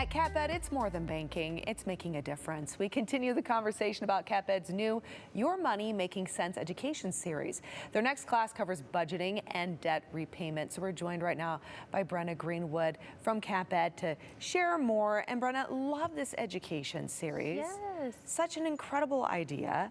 At CapEd, it's more than banking, it's making a difference. We continue the conversation about CapEd's new Your Money Making Sense education series. Their next class covers budgeting and debt repayment. So we're joined right now by Brenna Greenwood from CapEd to share more. And Brenna, love this education series. Yes. Such an incredible idea.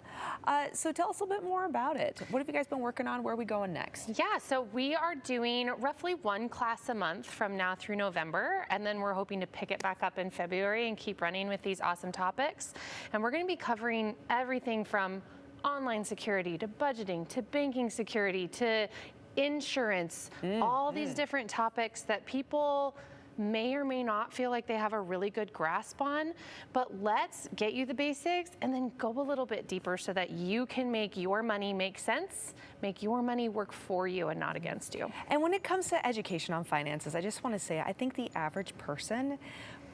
So tell us a little bit more about it. What have you guys been working on? Where are we going next? Yeah, so we are doing roughly one class a month from now through November, and then we're hoping to pick it back up in February and keep running with these awesome topics. And we're going to be covering everything from online security to budgeting to banking security to insurance, all these different topics that people may or may not feel like they have a really good grasp on, but let's get you the basics and then go a little bit deeper so that you can make your money make sense, make your money work for you and not against you. And when it comes to education on finances, I just want to say, I think the average person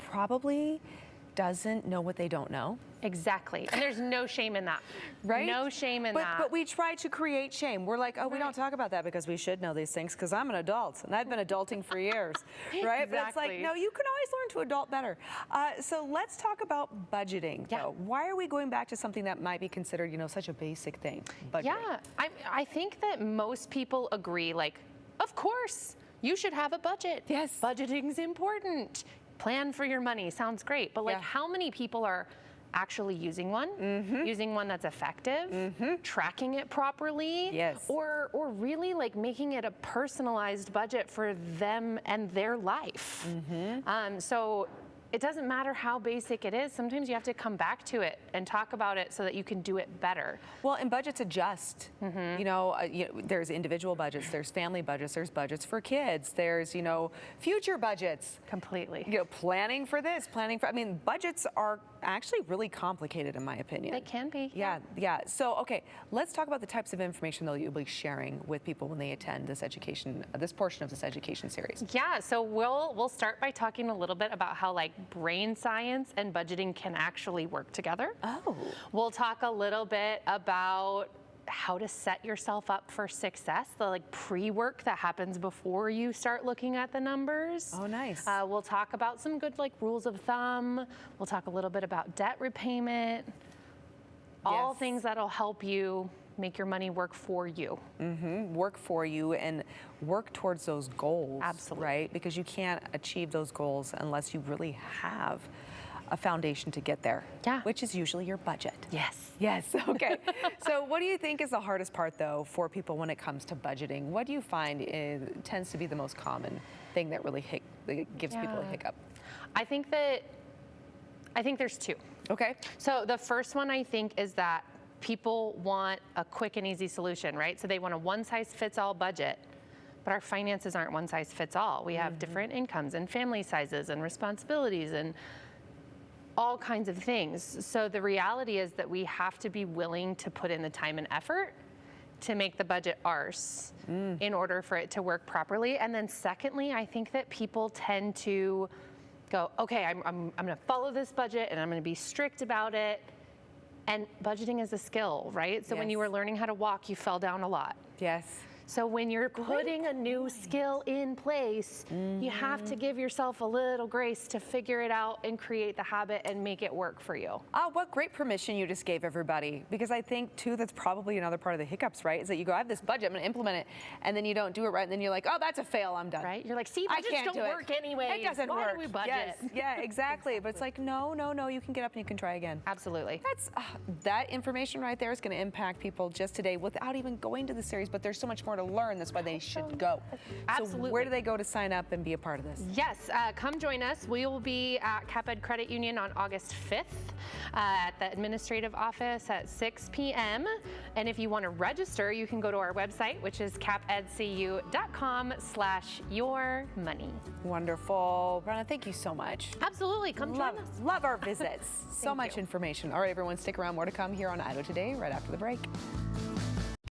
probably doesn't know what they don't know. Exactly. And there's no shame in that. Right? No shame in that. But we try to create shame. We're like, oh, we don't talk about that because we should know these things because I'm an adult and I've been adulting for years, right? Exactly. But it's like, no, you can always learn to adult better. So let's talk about budgeting, though. Why are we going back to something that might be considered, you know, such a basic thing, budgeting? Yeah, I think that most people agree, like, of course, you should have a budget. Yes. Budgeting's important. Plan for your money sounds great, but like how many people are actually using one, using one that's effective, tracking it properly, or really like making it a personalized budget for them and their life. So it doesn't matter how basic it is. Sometimes you have to come back to it and talk about it so that you can do it better. Well, and budgets adjust. You know, there's individual budgets, there's family budgets, there's budgets for kids, there's, you know, future budgets. Completely. You know, planning for this, planning for, I mean, budgets are actually really complicated in my opinion. They can be. Yeah. So, okay, let's talk about the types of information though you'll be sharing with people when they attend this education, this portion of this education series. Yeah, so we'll start by talking a little bit about how like brain science and budgeting can actually work together. Oh. We'll talk a little bit about how to set yourself up for success, the like pre-work that happens before you start looking at the numbers. Oh, nice. We'll talk about some good like rules of thumb. We'll talk a little bit about debt repayment. All things that'll help you make your money work for you. Work for you and work towards those goals. Absolutely. Right? Because you can't achieve those goals unless you really have a foundation to get there. Yeah. Which is usually your budget. Yes. Okay. So what do you think is the hardest part though for people when it comes to budgeting? What do you find tends to be the most common thing that really that gives people a hiccup? I think there's two. Okay. So the first one I think is that people want a quick and easy solution, right? So they want a one-size-fits-all budget, but our finances aren't one-size-fits-all. We have different incomes and family sizes and responsibilities and all kinds of things. So the reality is that we have to be willing to put in the time and effort to make the budget ours in order for it to work properly. And then secondly, I think that people tend to go, okay, I'm gonna follow this budget and I'm gonna be strict about it. And budgeting is a skill, right? So when you were learning how to walk, you fell down a lot. Yes. So when you're putting a new skill in place, you have to give yourself a little grace to figure it out and create the habit and make it work for you. What great permission you just gave everybody. Because I think too, that's probably another part of the hiccups, right? Is that you go, I have this budget, I'm gonna implement it, and then you don't do it right, and then you're like, oh, that's a fail, I'm done. Right? You're like, see, budgets don't work anyway. It doesn't work. Why do we budget? Yes. Yeah, exactly. But it's like, no, you can get up and you can try again. Absolutely. That's that information right there is going to impact people just today without even going to the series, but there's so much more to learn. That's why they should go. Absolutely. So where do they go to sign up and be a part of this? Yes, come join us. We will be at CapEd Credit Union on August 5th at the administrative office at 6 p.m. And if you want to register, you can go to our website, which is capedcu.com/yourmoney. Wonderful. Brenna, thank you so much. Absolutely. Come join us. Love our visits. So much information. All right, everyone, stick around. More to come here on Idaho Today right after the break.